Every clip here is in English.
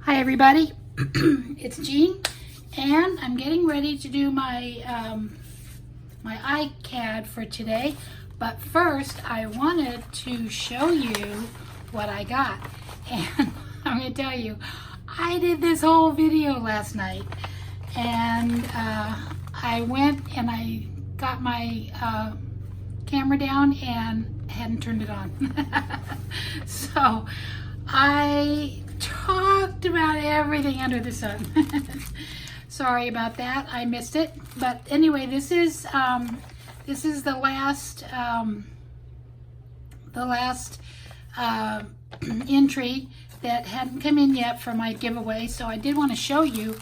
Hi everybody, it's Jeanne, and I'm getting ready to do my my ICAD for today. But first, I wanted to show you what I got, and I'm gonna tell you, I did this whole video last night, and I went and I got my camera down and hadn't turned it on. So I talked about everything under the sun. Sorry about that, I missed it. But anyway, this is the last entry that hadn't come in yet for my giveaway. So I did want to show you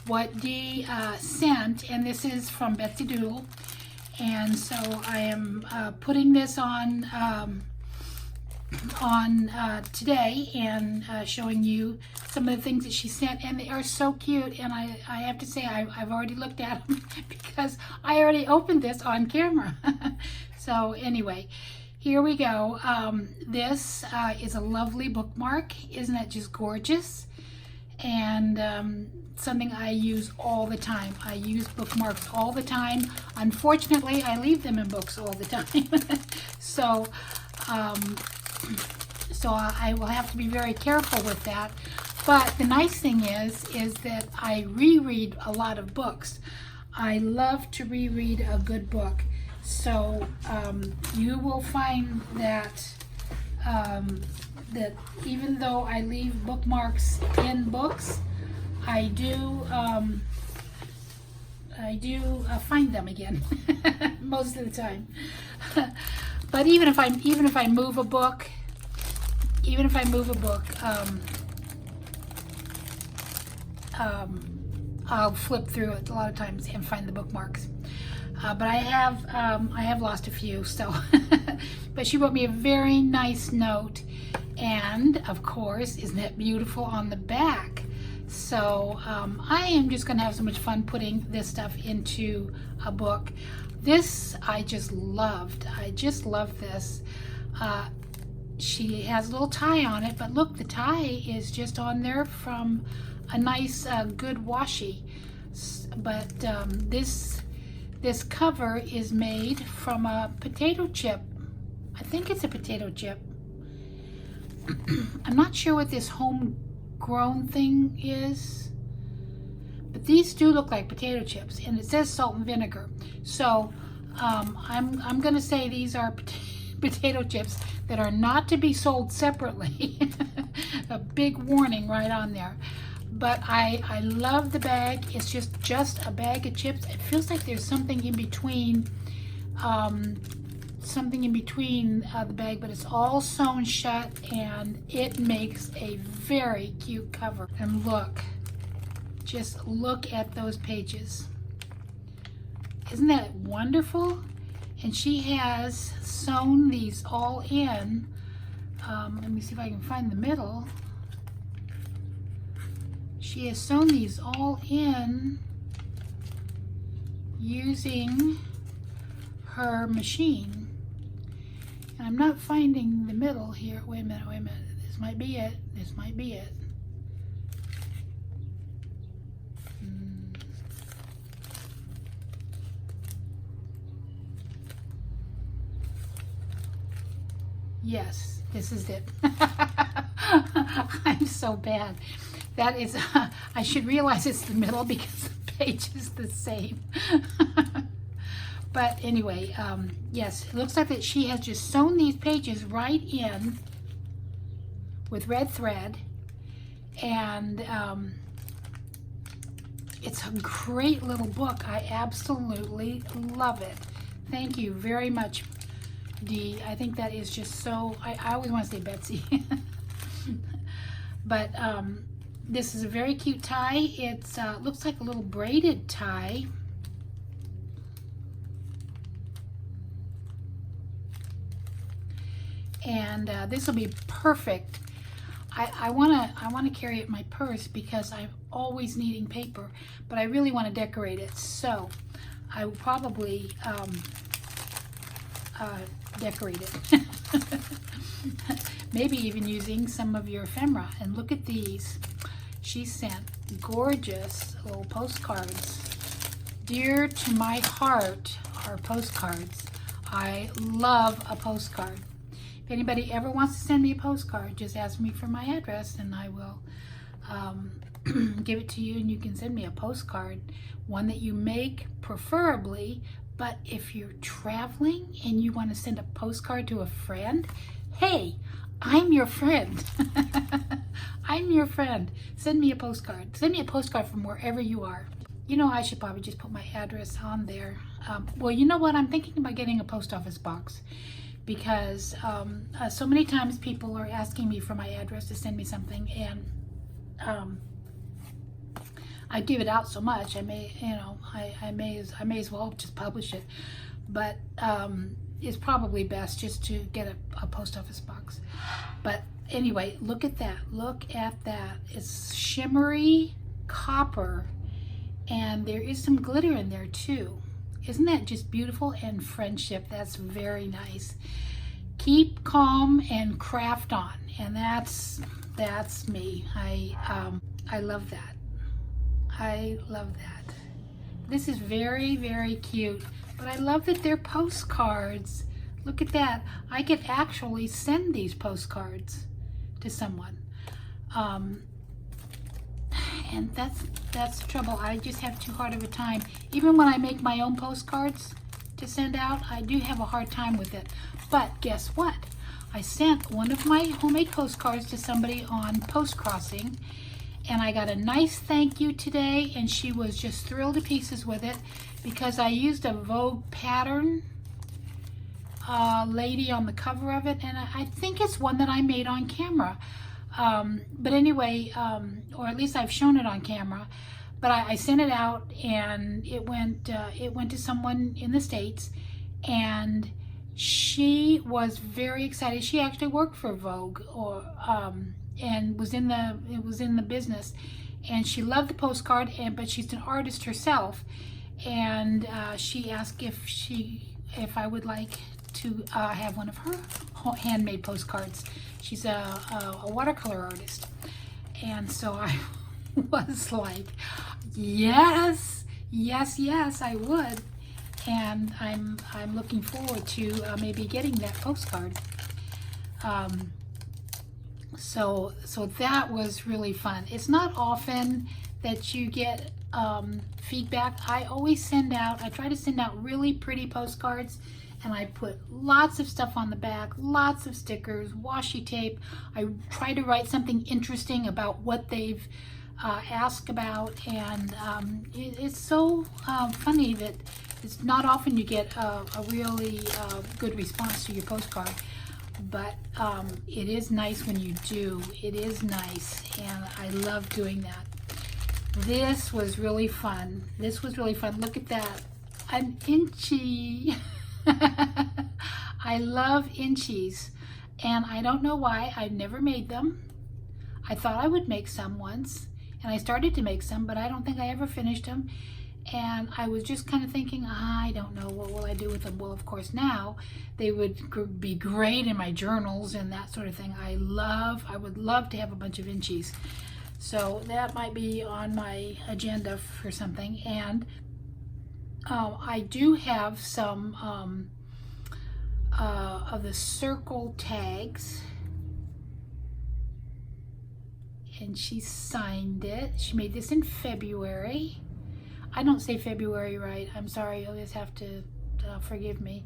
what Dee sent, and this is from Bettsy Doodle. And so I am putting this on today and showing you some of the things that she sent, and they are so cute. And I have to say I've already looked at them because I already opened this on camera. So anyway, here we go. This is a lovely bookmark. Isn't that just gorgeous? And something I use all the time. I use bookmarks all the time. Unfortunately, I leave them in books all the time. So I will have to be very careful with that. But the nice thing is that I reread a lot of books. I love to reread a good book. So you will find that that even though I leave bookmarks in books, I do find them again most of the time. But even if I move a book, I'll flip through it a lot of times and find the bookmarks. But I have lost a few. So, but she wrote me a very nice note, and of course, isn't that beautiful on the back? So I am just going to have so much fun putting this stuff into a book. This I just loved. I just love this. She has a little tie on it, but look, the tie is just on there from a nice good washi. But this cover is made from a potato chip. I think it's a potato chip. I'm not sure what this homegrown thing is, but these do look like potato chips, and it says salt and vinegar. So I'm gonna say these are potato chips that are not to be sold separately. A big warning right on there. But I love the bag. It's just a bag of chips. It feels like there's something in between the bag, but it's all sewn shut, and it makes a very cute cover. And look, just look at those pages. Isn't that wonderful? And she has sewn these all in. Let me see if I can find the middle. She has sewn these all in using her machine. And I'm not finding the middle here. Wait a minute. This might be it. Yes, this is it. I'm so bad. That is, I should realize it's the middle because the page is the same. But anyway, yes, it looks like that she has just sewn these pages right in with red thread, and it's a great little book. I absolutely love it. Thank you very much, Dee. I think that is just so, I always want to say Betsy. But this is a very cute tie. It's looks like a little braided tie. And this will be perfect. I want to carry it in my purse because I'm always needing paper, but I really want to decorate it. So I will probably decorate it. Maybe even using some of your ephemera. And look at these. she sent gorgeous little postcards. Dear to my heart are postcards. I love a postcard. If anybody ever wants to send me a postcard, just ask me for my address and I will give it to you, and you can send me a postcard, one that you make preferably. But if you're traveling and you want to send a postcard to a friend, hey, I'm your friend. I'm your friend. Send me a postcard. Send me a postcard from wherever you are. You know, I should probably just put my address on there. Well, you know what? I'm thinking about getting a post office box, because so many times people are asking me for my address to send me something, and I give it out so much. I may, you know, I may as well just publish it. But it's probably best just to get a post office box. But anyway, look at that. Look at that. It's shimmery copper, and there is some glitter in there too. Isn't that just beautiful? And friendship, that's very nice. Keep calm and craft on, and that's me. I love that. I love that. This is very, very cute, but I love that they're postcards. Look at that. I could actually send these postcards to someone. And that's the trouble. I just have too hard of a time. Even when I make my own postcards to send out, I do have a hard time with it. But guess what? I sent one of my homemade postcards to somebody on Post Crossing, and I got a nice thank you today, and she was just thrilled to pieces with it, because I used a Vogue pattern lady on the cover of it, and I think it's one that I made on camera. But anyway, or at least I've shown it on camera. But I sent it out, and it went to someone in the States, and she was very excited. She actually worked for Vogue, and was in the business, and she loved the postcard. But she's an artist herself, and she asked if I would like to have one of her handmade postcards. She's a watercolor artist, and so I was like, yes, I would. And I'm looking forward to maybe getting that postcard. So that was really fun. It's not often that you get feedback. I try to send out really pretty postcards, and I put lots of stuff on the back, lots of stickers, washi tape. I try to write something interesting about what they've asked about, and it's so funny that it's not often you get a really good response to your postcard. But it is nice when you do. It is nice, and I love doing that. This was really fun. Look at that. An inchy. I love inchies, and I don't know why. I've never made them. I thought I would make some once, and I started to make some, but I don't think I ever finished them. And I was just kind of thinking, I don't know, what will I do with them? Well, of course, now they would be great in my journals and that sort of thing. I would love to have a bunch of inchies. So that might be on my agenda for something. And I do have some of the circle tags. And she signed it. She made this in February. I don't say February right. I'm sorry. You'll just have to forgive me.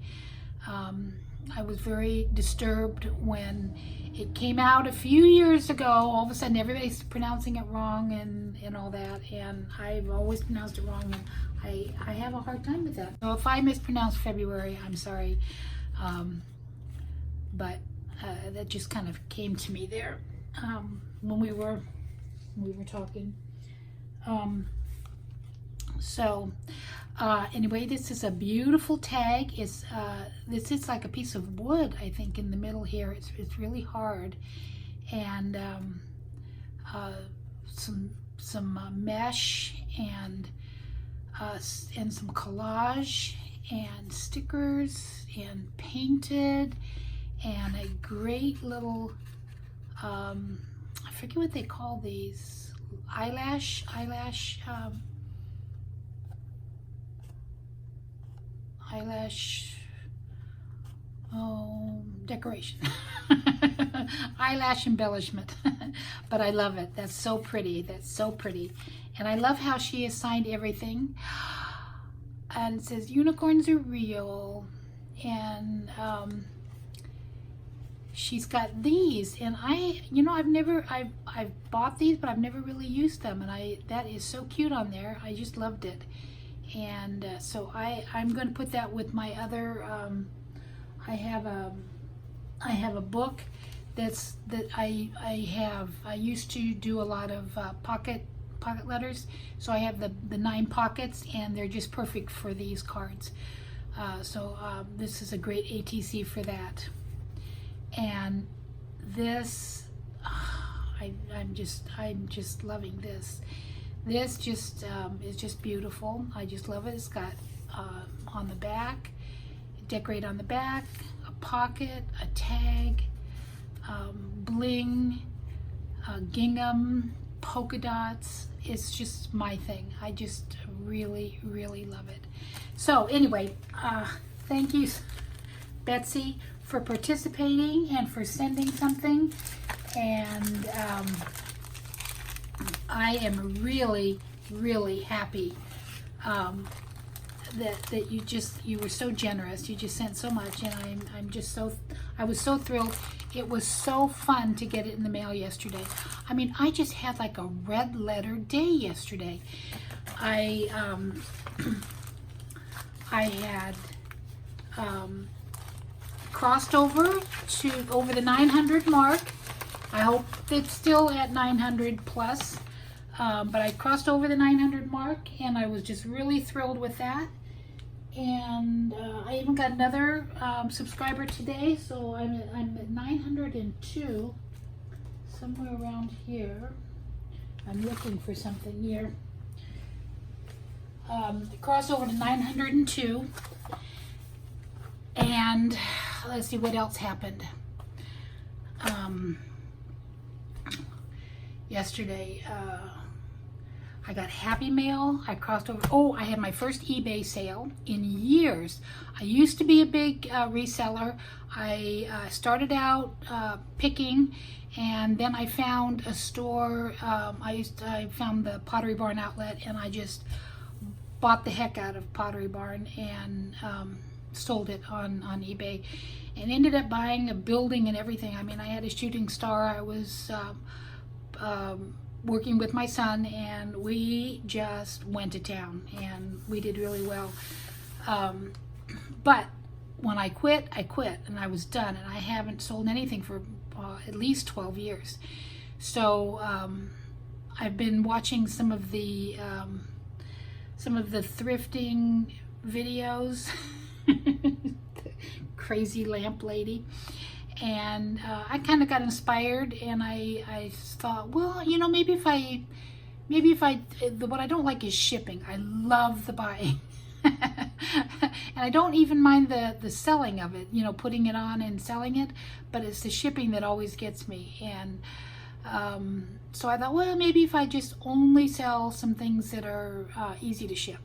I was very disturbed when it came out a few years ago. All of a sudden, everybody's pronouncing it wrong and all that. And I've always pronounced it wrong, and I have a hard time with that. So if I mispronounce February, I'm sorry. But that just kind of came to me there when we were talking. So anyway, this is a beautiful tag. This is like a piece of wood, I think, in the middle here. It's really hard, and some mesh and some collage and stickers and painted, and a great little I forget what they call these, eyelash decoration. Eyelash embellishment. But I love it. That's so pretty. That's so pretty. And I love how she has signed everything. And it says unicorns are real. And she's got these, and I've bought these, but I've never really used them, and that is so cute on there. I just loved it. And so I'm going to put that with my other I have a book that I used to do a lot of pocket letters, so I have the 9 pockets, and they're just perfect for these cards. So this is a great ATC for that. And this, I'm just loving this. This just is just beautiful. I just love it. It's got on the back, decorate on the back, a pocket, a tag, bling, gingham, polka dots. It's just my thing. I just really, really love it. So anyway, thank you, Betsy, for participating and for sending something. And I am really, really happy that you were so generous. You just sent so much, and I was so thrilled. It was so fun to get it in the mail yesterday. I mean, I just had like a red letter day yesterday. I had crossed over the 900 mark. I hope it's still at 900 plus, but I crossed over the 900 mark, and I was just really thrilled with that. And I even got another subscriber today, so I'm at 902, somewhere around here. I'm looking for something here. Crossed over to 902, and let's see what else happened. Yesterday, I got Happy Mail. I crossed over. Oh, I had my first eBay sale in years. I used to be a big reseller. I started out picking, and then I found a store. I found the Pottery Barn outlet, and I just bought the heck out of Pottery Barn and sold it on eBay, and ended up buying a building and everything. I mean, I had a shooting star. I was working with my son, and we just went to town, and we did really well. But when I quit, and I was done, and I haven't sold anything for at least 12 years. So I've been watching some of the thrifting videos. Crazy lamp lady. And I kind of got inspired, and I thought, well, you know, maybe if I, what I don't like is shipping. I love the buying. And I don't even mind the selling of it, you know, putting it on and selling it, but it's the shipping that always gets me. And so I thought, well, maybe if I just only sell some things that are easy to ship,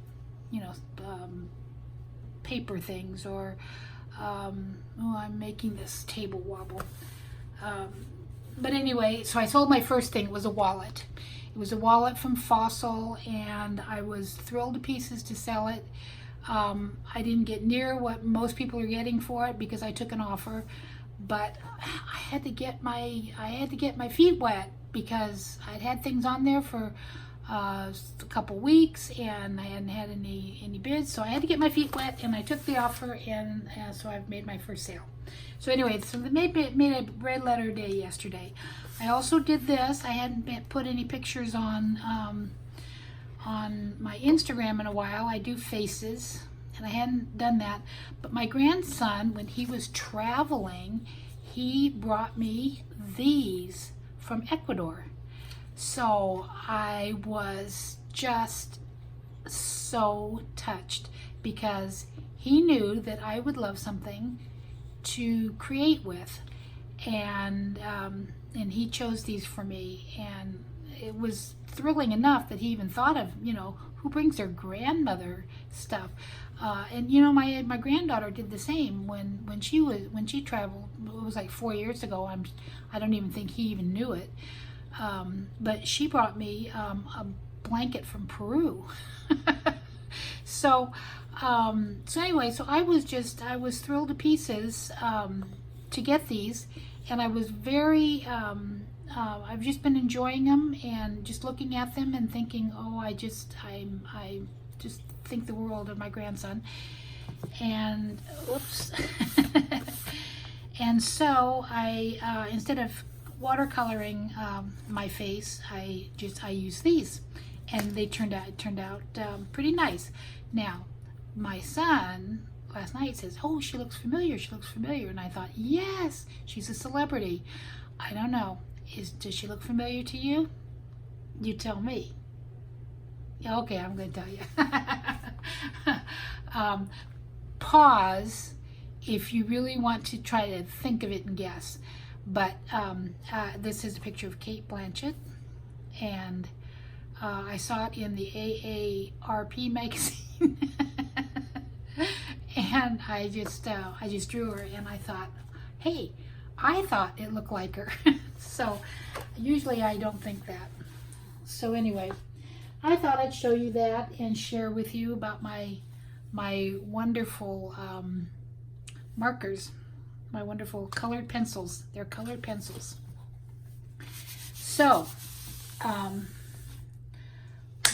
you know, paper things, or oh, I'm making this table wobble. But anyway, so I sold my first thing. It was a wallet. It was a wallet from Fossil, and I was thrilled to pieces to sell it. I didn't get near what most people are getting for it because I took an offer, but I had to get my feet wet because I'd had things on there for a couple weeks, and I hadn't had any bids, so I had to get my feet wet, and I took the offer, and so I've made my first sale. So anyway, so they made a red letter day yesterday. I also did this. I hadn't put any pictures on my Instagram in a while. I do faces, and I hadn't done that. But my grandson, when he was traveling, he brought me these from Ecuador. So I was just so touched because he knew that I would love something to create with. And he chose these for me, and it was thrilling enough that he even thought of, who brings their grandmother stuff. And my granddaughter did the same when she traveled. It was like 4 years ago. I don't even think he even knew it. But she brought me a blanket from Peru. So anyway, so I was thrilled to pieces to get these, and I was very I've just been enjoying them and just looking at them and thinking, oh, I just think the world of my grandson. And oops. And so I instead of watercoloring my face, I use these, and they turned out pretty nice. Now, my son last night says, oh, she looks familiar, and I thought, yes, she's a celebrity. I don't know, does she look familiar to you? You tell me. Yeah, okay, I'm going to tell you. Pause if you really want to try to think of it and guess. But this is a picture of Kate Blanchett, and I saw it in the AARP magazine, and I just drew her, and I thought, hey, I thought it looked like her. So usually I don't think that. So anyway, I thought I'd show you that and share with you about my wonderful markers, my wonderful colored pencils. They're colored pencils. So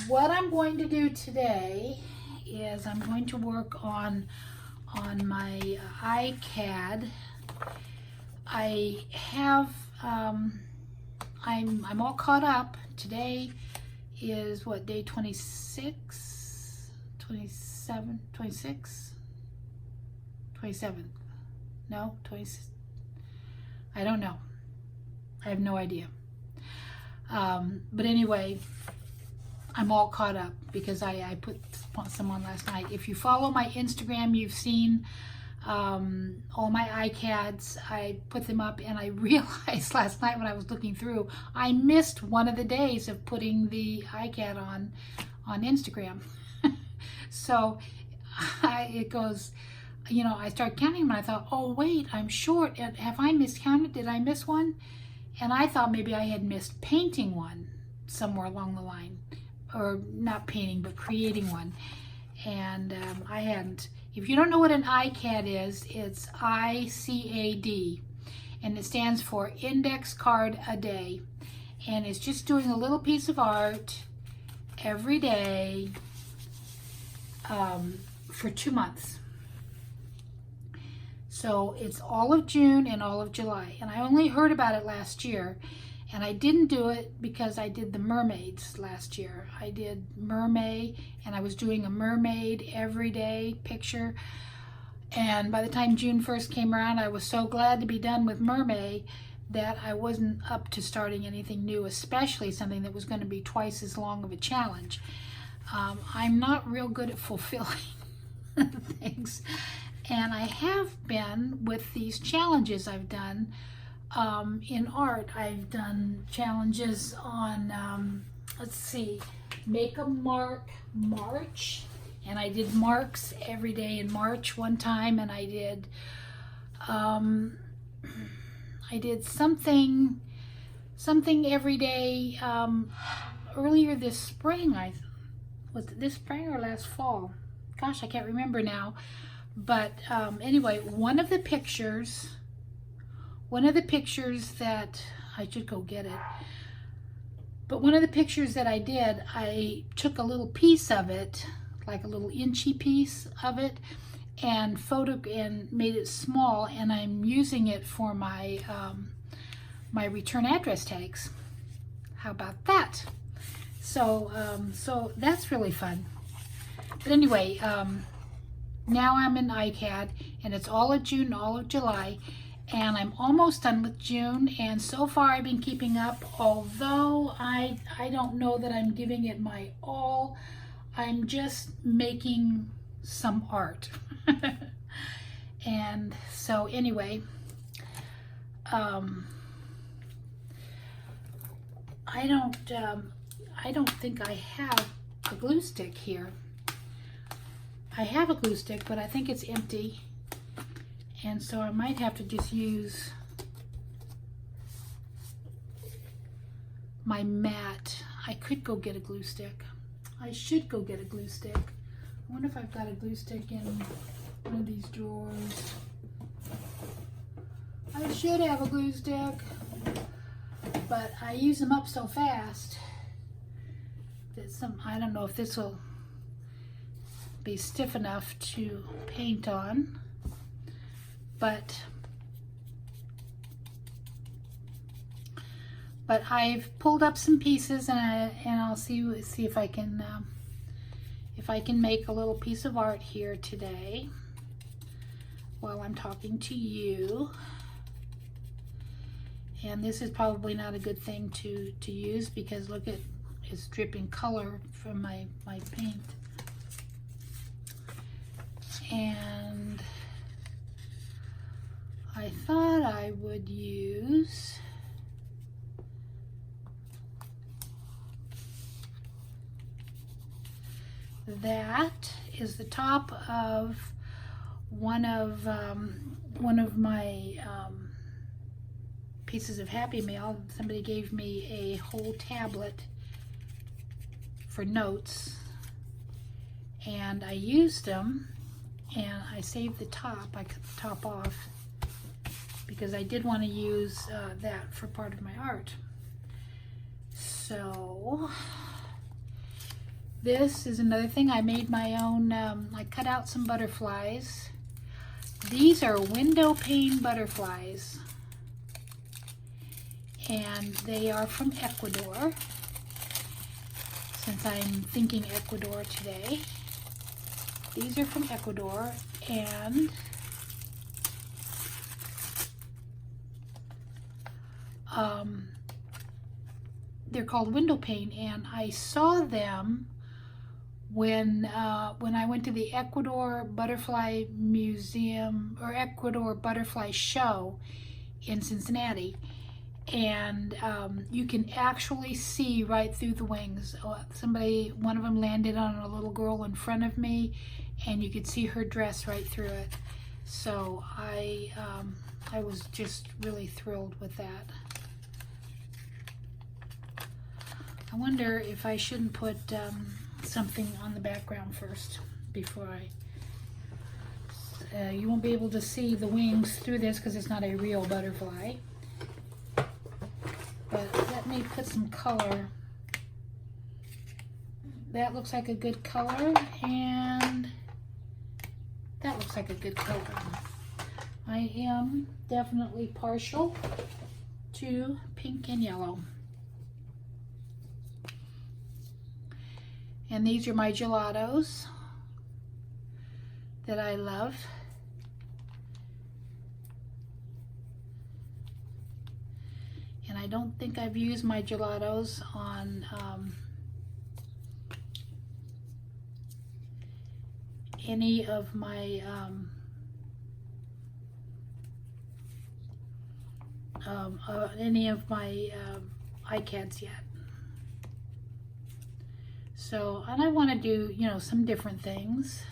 what I'm going to do today is I'm going to work on my ICAD. I have I'm all caught up. Today is what, day 26, 27, 26, 27, no, 20, I don't know. I have no idea. But anyway, I'm all caught up because I put some on last night. If you follow my Instagram, you've seen all my ICADs. I put them up, and I realized last night when I was looking through, I missed one of the days of putting the ICAD on Instagram. So it goes, I started counting them, and I thought, oh wait, I'm short. Have I miscounted? Did I miss one? And I thought maybe I had missed painting one somewhere along the line, or not painting, but creating one. And I hadn't. If you don't know what an ICAD is, it's ICAD, and it stands for Index Card a Day. And it's just doing a little piece of art every day for 2 months. So it's all of June and all of July. And I only heard about it last year. And I didn't do it because I did the mermaids last year. I did mermaid, and I was doing a mermaid everyday picture. And by the time June 1st came around, I was so glad to be done with mermaid that I wasn't up to starting anything new, especially something that was going to be twice as long of a challenge. I'm not real good at fulfilling things. And I have been with these challenges I've done. In art, I've done challenges on, let's see, make a mark March, and I did marks every day in March one time, and I did something every day earlier this spring. Was it this spring or last fall? Gosh, I can't remember now. But anyway, one of the pictures that, I should go get it, but one of the pictures that I did, I took a little piece of it, like a little inchy piece of it, and made it small, and I'm using it for my my return address tags. How about that? So so that's really fun. But anyway, now I'm in ICAD, and it's all of June, all of July, and I'm almost done with June, and so far I've been keeping up, although I don't know that I'm giving it my all. I'm just making some art. And so anyway, I don't think I have a glue stick here. I have a glue stick, but I think it's empty. And so I might have to just use my mat. I could go get a glue stick. I should go get a glue stick. I wonder if I've got a glue stick in one of these drawers. I should have a glue stick, but I use them up so fast that I don't know if this will be stiff enough to paint on, but I've pulled up some pieces, and I'll see if I can make a little piece of art here today while I'm talking to you. And this is probably not a good thing to use, because look at, it's dripping color from my paint. And I thought I would use that is the top of one of my pieces of Happy Mail. Somebody gave me a whole tablet for notes, and I used them, and I saved the top. I cut the top off because I did want to use that for part of my art. So this is another thing. I made my own, I cut out some butterflies. These are window pane butterflies, and they are from Ecuador, since I'm thinking Ecuador today. These are from Ecuador, and they're called window pane, and I saw them when I went to the Ecuador Butterfly Museum, or Ecuador Butterfly Show in Cincinnati, and you can actually see right through the wings. One of them landed on a little girl in front of me, and you could see her dress right through it. So I was just really thrilled with that. I wonder if I shouldn't put something on the background first before you won't be able to see the wings through this because it's not a real butterfly. But let me put some color. That looks like a good color, and that looks like a good color. I am definitely partial to pink and yellow. And these are my gelatos that I love. And I don't think I've used my gelatos on any of my ICADs yet. So, and I want to do, some different things.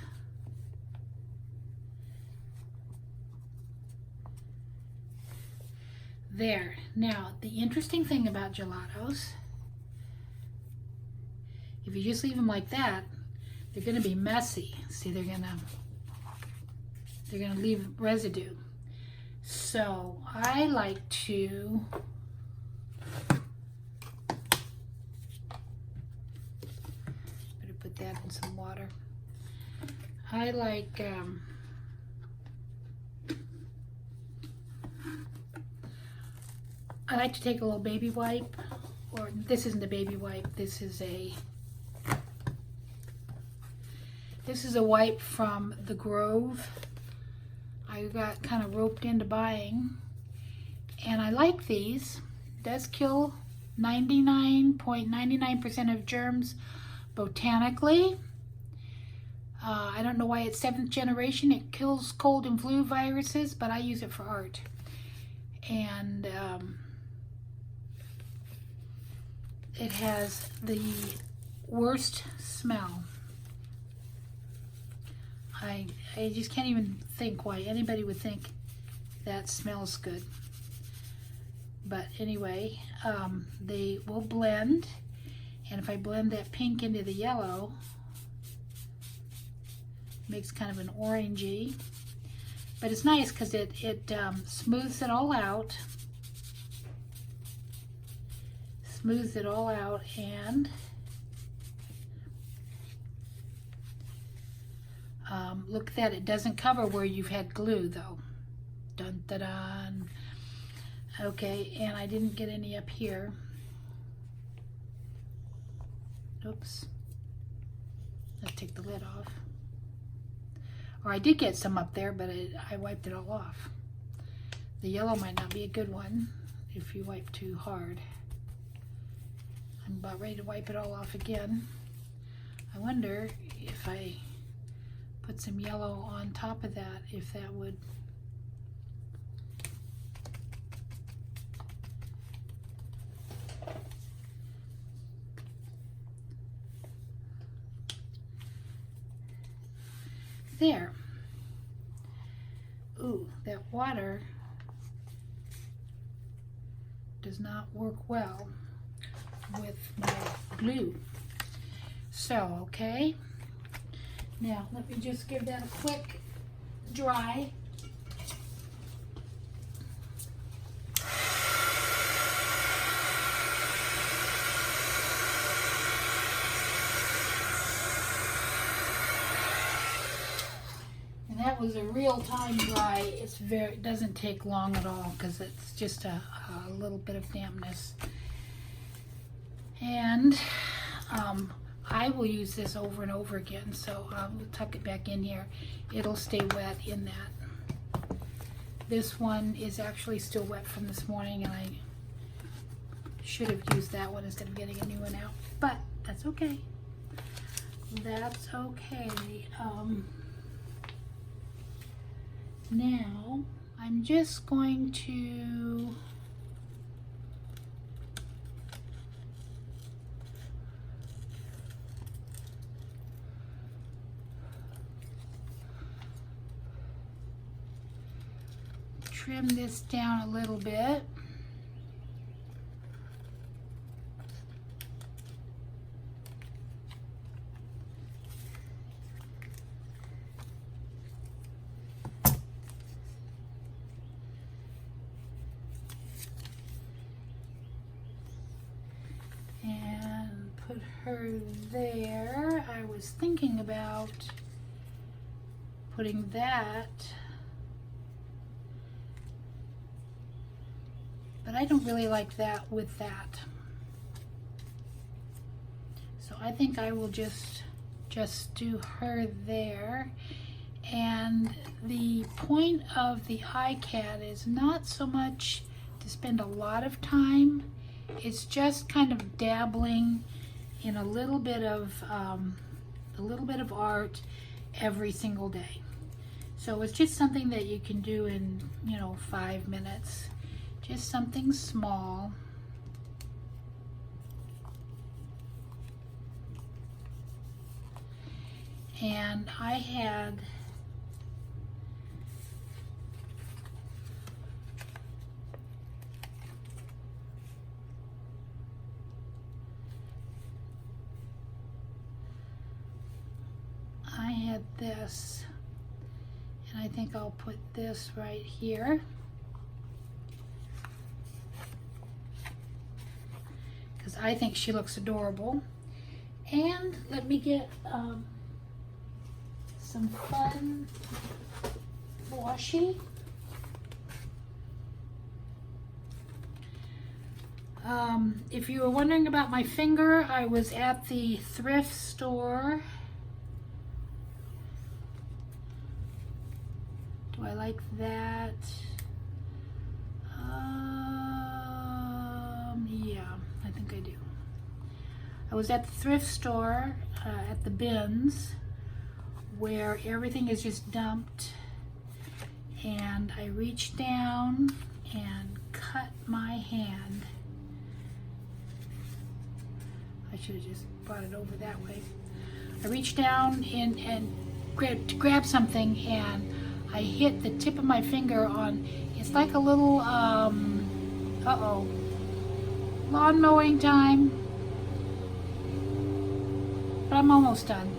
There. Now, the interesting thing about gelatos, if you just leave them like that, they're going to be messy. See, they're going to leave residue. So, I like to put that in some water. I like to take a little baby wipe, or this isn't a baby wipe, this is a wipe from the Grove. I got kind of roped into buying, and I like these. It does kill 99.99% of germs botanically. I don't know why it's 7th generation. It kills cold and flu viruses, but I use it for art. And it has the worst smell. I just can't even think why anybody would think that smells good. But anyway, they will blend, and if I blend that pink into the yellow, makes kind of an orangey. But it's nice because it smooths it all out. Smooths it all out, and look at that, it doesn't cover where you've had glue though. Dun dun dun. Okay, and I didn't get any up here. Oops. Let's take the lid off. Or I did get some up there, but I wiped it all off. The yellow might not be a good one if you wipe too hard. I'm about ready to wipe it all off again. I wonder if I put some yellow on top of that, if that would. There. Ooh, that water does not work well with my glue. So, okay. Now, let me just give that a quick dry. And that was a real time dry. It doesn't take long at all because it's just a little bit of dampness. And I will use this over and over again, so I'll tuck it back in here. It'll stay wet in that. This one is actually still wet from this morning, and I should have used that one instead of getting a new one out, but that's okay. That's okay. Now, I'm just going to trim this down a little bit. And put her there. I was thinking about putting that, but I don't really like that with that. So I think I will just do her there. And the point of the ICAD is not so much to spend a lot of time. It's just kind of dabbling in a little bit of art every single day. So it's just something that you can do in 5 minutes. Just something small. And I had this, and I think I'll put this right here. Because I think she looks adorable. And let me get some fun washi. If you were wondering about my finger, I was at the thrift store. Do I like that? Yeah, I think I do. I was at the thrift store at the bins where everything is just dumped, and I reached down and cut my hand. I should have just brought it over that way. I reached down and grab something, and I hit the tip of my finger on, it's like a little, uh-oh, lawn mowing time, but I'm almost done.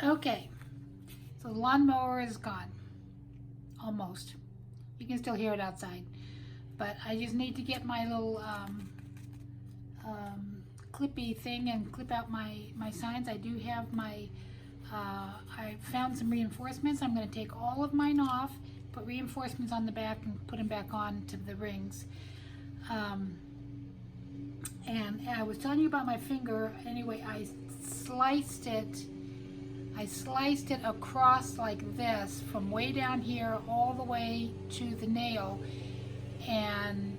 Okay, so the lawnmower is gone, almost. You can still hear it outside, but I just need to get my little clippy thing and clip out my signs. I do have my, I found some reinforcements. I'm going to take all of mine off, put reinforcements on the back and put them back on to the rings. And I was telling you about my finger. Anyway, I sliced it across like this from way down here all the way to the nail, and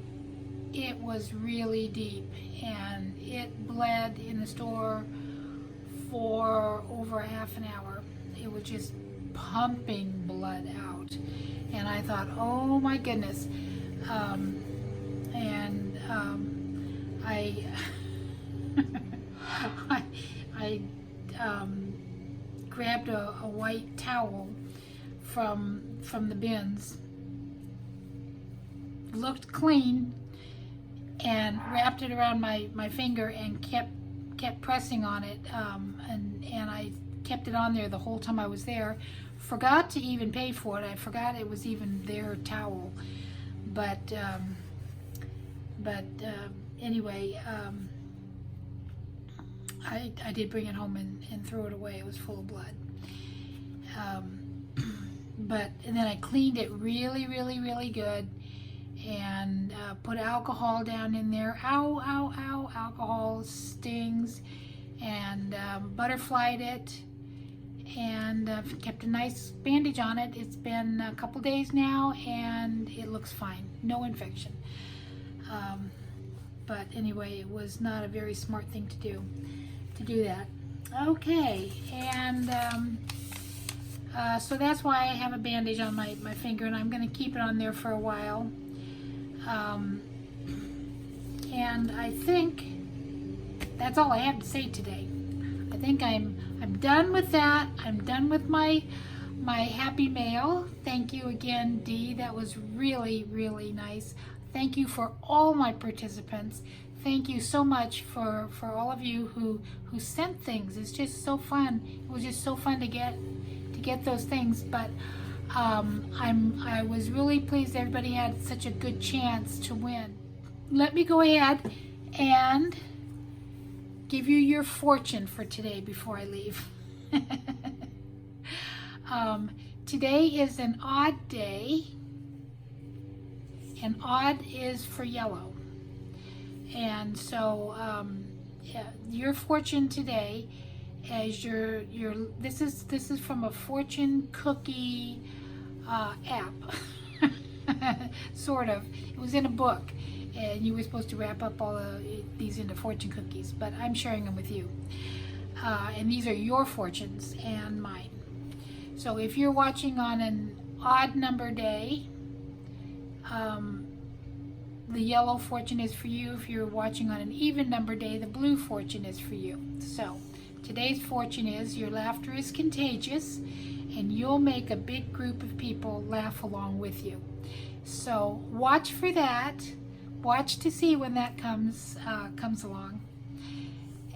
it was really deep, and it bled in the store for over a half an hour. It was just pumping blood out, and I thought, oh my goodness. I I grabbed a white towel from the bins, looked clean, and wrapped it around my finger and kept pressing on it, and I kept it on there the whole time I was there. Forgot to even pay for it. I forgot it was even their towel, but anyway, I did bring it home and throw it away. It was full of blood. And then I cleaned it really, really, really good, and put alcohol down in there. Ow, ow, ow, alcohol stings, and butterflied it, and kept a nice bandage on it. It's been a couple days now, and it looks fine. No infection. But anyway, it was not a very smart thing to do that. Okay, and so that's why I have a bandage on my finger, and I'm going to keep it on there for a while. And I think that's all I have to say today. I think I'm done with that. I'm done with my happy mail. Thank you again, Dee. That was really, really nice. Thank you for all my participants. Thank you so much for all of you who sent things. It's just so fun. It was just so fun to get those things. But I was really pleased everybody had such a good chance to win. Let me go ahead and give you your fortune for today before I leave. Today is an odd day, and odd is for yellow. And so your fortune today, as your this is from a fortune cookie app, sort of. It was in a book, and you were supposed to wrap up all of these into fortune cookies, but I'm sharing them with you. And these are your fortunes and mine. So if you're watching on an odd number day, the yellow fortune is for you. If you're watching on an even number day, the blue fortune is for you. So today's fortune is your laughter is contagious, and you'll make a big group of people laugh along with you. So watch for that. Watch to see when that comes along.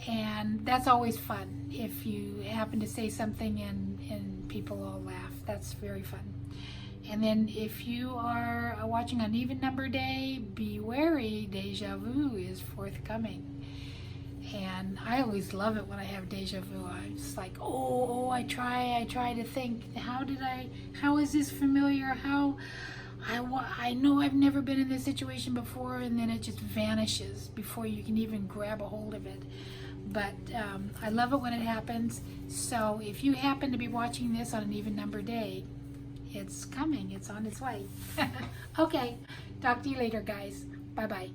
And that's always fun. If you happen to say something and people all laugh, that's very fun. And then if you are watching on even number day, be wary, deja vu is forthcoming. And I always love it when I have deja vu. I'm just like, I try to think, how is this familiar? I know I've never been in this situation before, and then it just vanishes before you can even grab a hold of it. But I love it when it happens. So if you happen to be watching this on an even number day, it's coming. It's on its way. Okay. Talk to you later, guys. Bye-bye.